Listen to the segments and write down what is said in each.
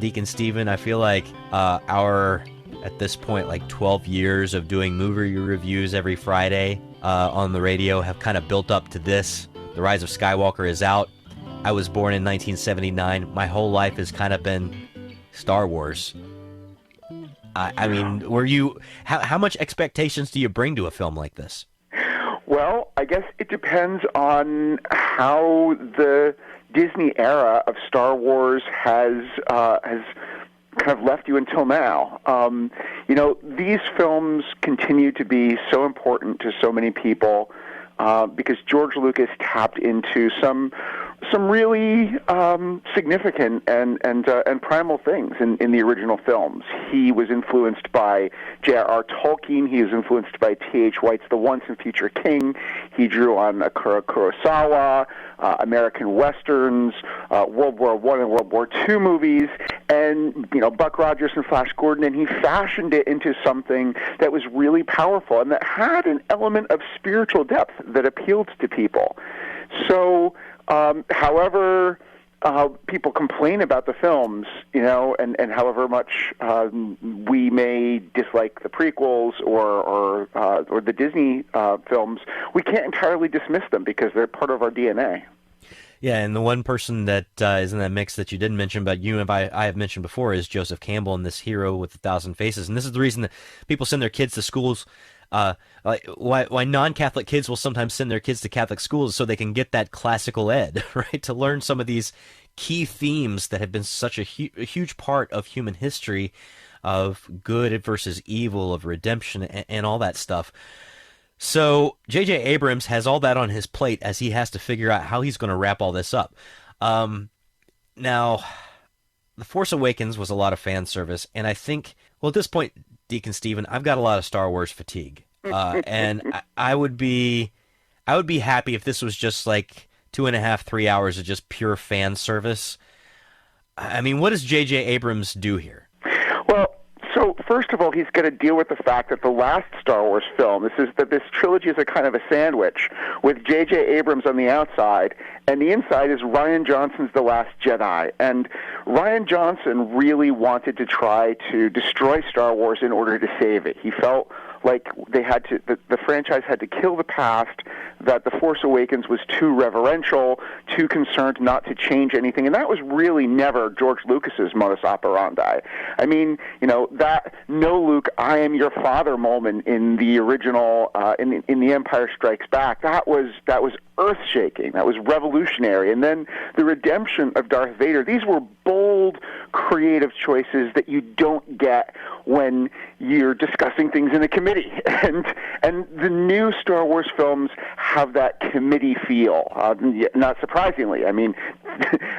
Deacon Steven, I feel like our, at this point, like 12 years of doing movie reviews every Friday on the radio have kind of built up to this. The Rise of Skywalker is out. I was born in 1979. My whole life has kind of been Star Wars. I mean, how much expectations do you bring to a film like this? Well, I guess it depends on how the Disney era of Star Wars has kind of left you until now. These films continue to be so important to so many people because George Lucas tapped into some really significant and primal things in the original films. He was influenced by J.R.R. Tolkien. He was influeed by T.H. White's The Once and Future King. He drew on Akira Kurosawa, American Westerns, World War I and World War II movies, and Buck Rogers and Flash Gordon, and he fashioned it into something that was really powerful and that had an element of spiritual depth that appealed to people. So, however people complain about the films, and however much we may dislike the prequels or the Disney films, we can't entirely dismiss them because they're part of our DNA. Yeah, and the one person that is in that mix that you didn't mention, but I have mentioned before, is Joseph Campbell in this Hero with a Thousand Faces. And this is the reason that people send their kids to schools. Why non-Catholic kids will sometimes send their kids to Catholic schools so they can get that classical ed, right? To learn some of these key themes that have been such a huge part of human history, of good versus evil, of redemption, and all that stuff. So J.J. Abrams has all that on his plate as he has to figure out how he's going to wrap all this up. Now, The Force Awakens was a lot of fan service, and I think, well, at this point, Deacon Steven, I've got a lot of Star Wars fatigue, and I would be happy if this was just like 2.5, 3 hours of just pure fan service. I mean, what does J.J. Abrams do here? Well, so first of all, he's going to deal with the fact that the last Star Wars film, this trilogy is a kind of a sandwich with J.J. Abrams on the outside, and the inside is Rian Johnson's The Last Jedi. And Rian Johnson really wanted to try to destroy Star Wars in order to save it. He felt like the franchise had to kill the past, that The Force Awakens was too reverential, too concerned not to change anything, and that was really never George Lucas's modus operandi. I mean, that "No, Luke, I am your father" moment in the original, in The Empire Strikes Back, that was earth-shaking, that was revolutionary. And then the redemption of Darth Vader, these were bold, creative choices that you don't get when you're discussing things in a committee. And the new Star Wars films have that committee feel, not surprisingly. I mean,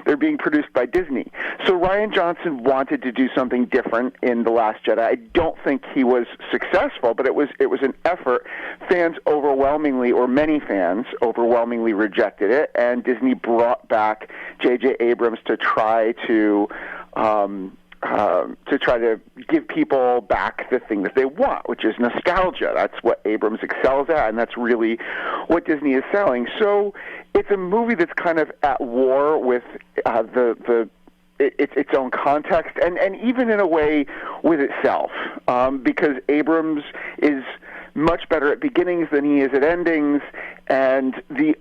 they're being produced by Disney. So Rian Johnson wanted to do something different in The Last Jedi. I don't think he was successful, but it was an effort. Fans overwhelmingly, or many fans overwhelmingly, rejected it, and Disney brought back J.J. Abrams to try to give people back the thing that they want, which is nostalgia. That's what Abrams excels at, and that's really what Disney is selling. So it's a movie that's kind of at war with its own context, and even in a way with itself, because Abrams is much better at beginnings than he is at endings, and the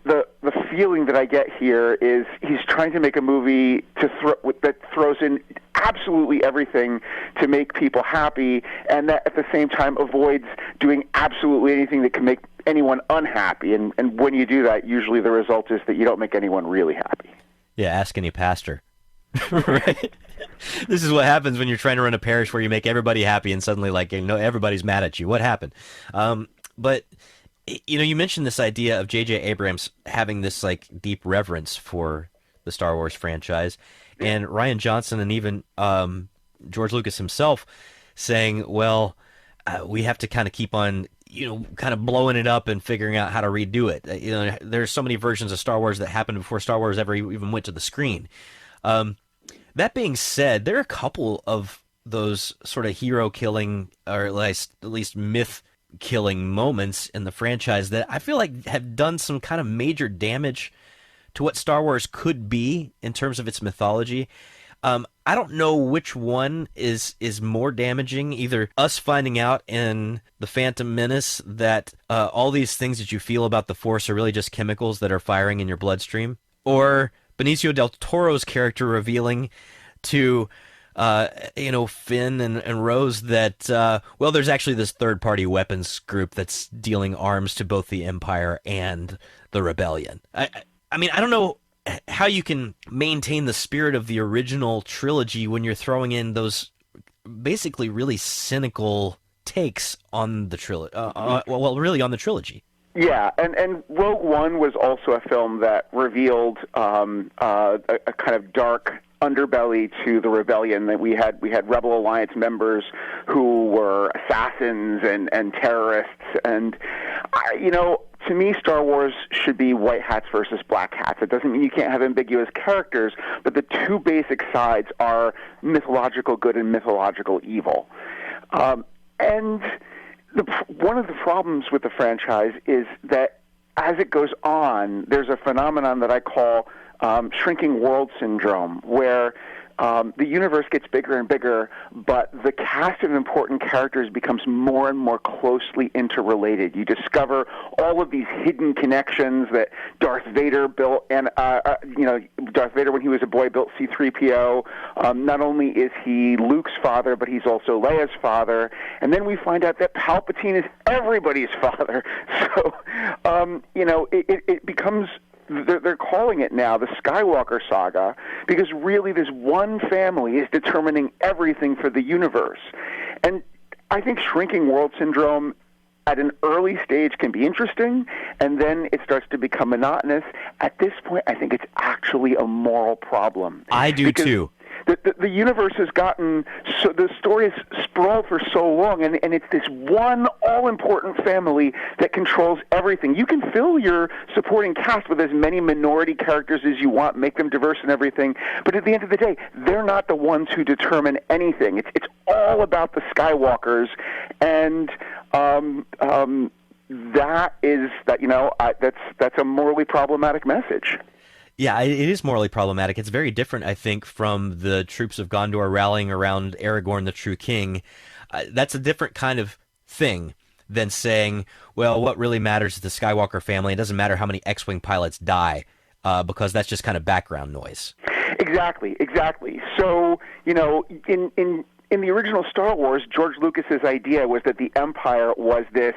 feeling that I get here is he's trying to make a movie that throws in absolutely everything to make people happy, and that at the same time avoids doing absolutely anything that can make anyone unhappy. And when you do that, usually the result is that you don't make anyone really happy. Yeah, ask any pastor. Right? This is what happens when you're trying to run a parish where you make everybody happy and suddenly, everybody's mad at you. What happened? But you mentioned this idea of J.J. Abrams having this deep reverence for the Star Wars franchise, and Rian Johnson and even George Lucas himself saying, well, we have to kind of keep on kind of blowing it up and figuring out how to redo it. There's so many versions of Star Wars that happened before Star Wars ever even went to the screen. That being said, there are a couple of those sort of hero-killing, or at least myth-killing moments in the franchise that I feel like have done some kind of major damage to what Star Wars could be in terms of its mythology. I don't know which one is more damaging. Either us finding out in The Phantom Menace that all these things that you feel about the Force are really just chemicals that are firing in your bloodstream, or Benicio del Toro's character revealing to Finn and Rose that there's actually this third-party weapons group that's dealing arms to both the Empire and the Rebellion. I mean, I don't know how you can maintain the spirit of the original trilogy when you're throwing in those basically really cynical takes on the trilogy. Really on the trilogy. Yeah, and Rogue One was also a film that revealed a kind of dark underbelly to the rebellion. That we had Rebel Alliance members who were assassins and terrorists, and to me, Star Wars should be white hats versus black hats. It doesn't mean you can't have ambiguous characters, but the two basic sides are mythological good and mythological evil. And one of the problems with the franchise is that as it goes on, there's a phenomenon that I call shrinking world syndrome, where the universe gets bigger and bigger, but the cast of important characters becomes more and more closely interrelated. You discover all of these hidden connections that Darth Vader built, and Darth Vader, when he was a boy, built C-3PO. Not only is he Luke's father, but he's also Leia's father. And then we find out that Palpatine is everybody's father. So, it becomes... They're calling it now the Skywalker saga, because really this one family is determining everything for the universe. And I think shrinking world syndrome at an early stage can be interesting, and then it starts to become monotonous. At this point, I think it's actually a moral problem. I do too. The universe has gotten, so the story is sprawled for so long, and it's this one all-important family that controls everything. You can fill your supporting cast with as many minority characters as you want, make them diverse and everything, but at the end of the day, they're not the ones who determine anything. It's all about the Skywalkers, and that's a morally problematic message. Yeah, it is morally problematic. It's very different, I think, from the troops of Gondor rallying around Aragorn, the true king. That's a different kind of thing than saying, well, what really matters is the Skywalker family. It doesn't matter how many X-Wing pilots die, because that's just kind of background noise. Exactly. So, in the original Star Wars, George Lucas's idea was that the Empire was this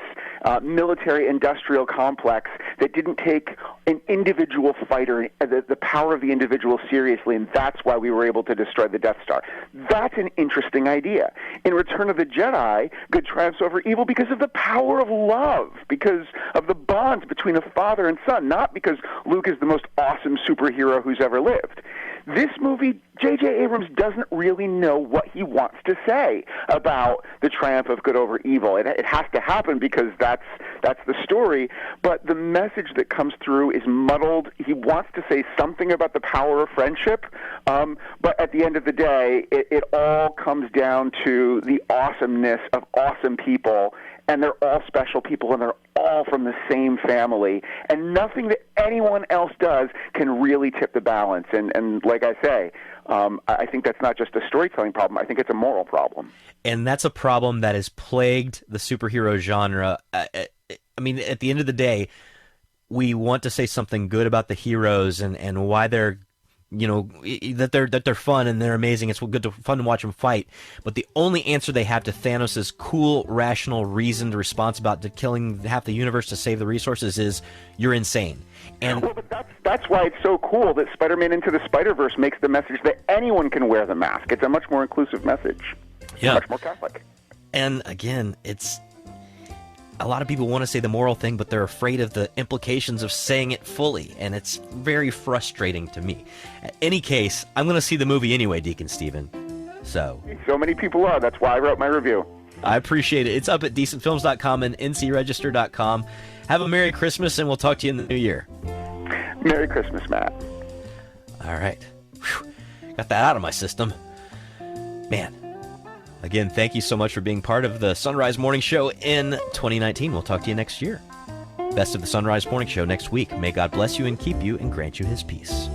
military-industrial complex that didn't take an individual fighter, the power of the individual, seriously, and that's why we were able to destroy the Death Star. That's an interesting idea. In Return of the Jedi, good triumphs over evil because of the power of love, because of the bonds between a father and son, not because Luke is the most awesome superhero who's ever lived. This movie, J.J. Abrams doesn't really know what he wants to say about the triumph of good over evil. It has to happen because that's the story, but the message that comes through is muddled. He wants to say something about the power of friendship, but at the end of the day, it all comes down to the awesomeness of awesome people, and they're all special people, and they're all from the same family, and nothing that anyone else does can really tip the balance. And like I say, I think that's not just a storytelling problem. I think it's a moral problem. And that's a problem that has plagued the superhero genre. I mean, at the end of the day, we want to say something good about the heroes and why they're, that they're fun and they're amazing. It's fun to watch them fight. But the only answer they have to Thanos' cool, rational, reasoned response about killing half the universe to save the resources is, you're insane. And but that's why it's so cool that Spider-Man Into the Spider-Verse makes the message that anyone can wear the mask. It's a much more inclusive message. Yeah. Much more Catholic. And again, it's... A lot of people want to say the moral thing, but they're afraid of the implications of saying it fully, and it's very frustrating to me. In any case, I'm going to see the movie anyway, Deacon Steven. So many people are. That's why I wrote my review. I appreciate it. It's up at decentfilms.com and ncregister.com. Have a Merry Christmas, and we'll talk to you in the new year. Merry Christmas, Matt. All right. Whew. Got that out of my system. Man. Again, thank you so much for being part of the Sunrise Morning Show in 2019. We'll talk to you next year. Best of the Sunrise Morning Show next week. May God bless you and keep you and grant you his peace.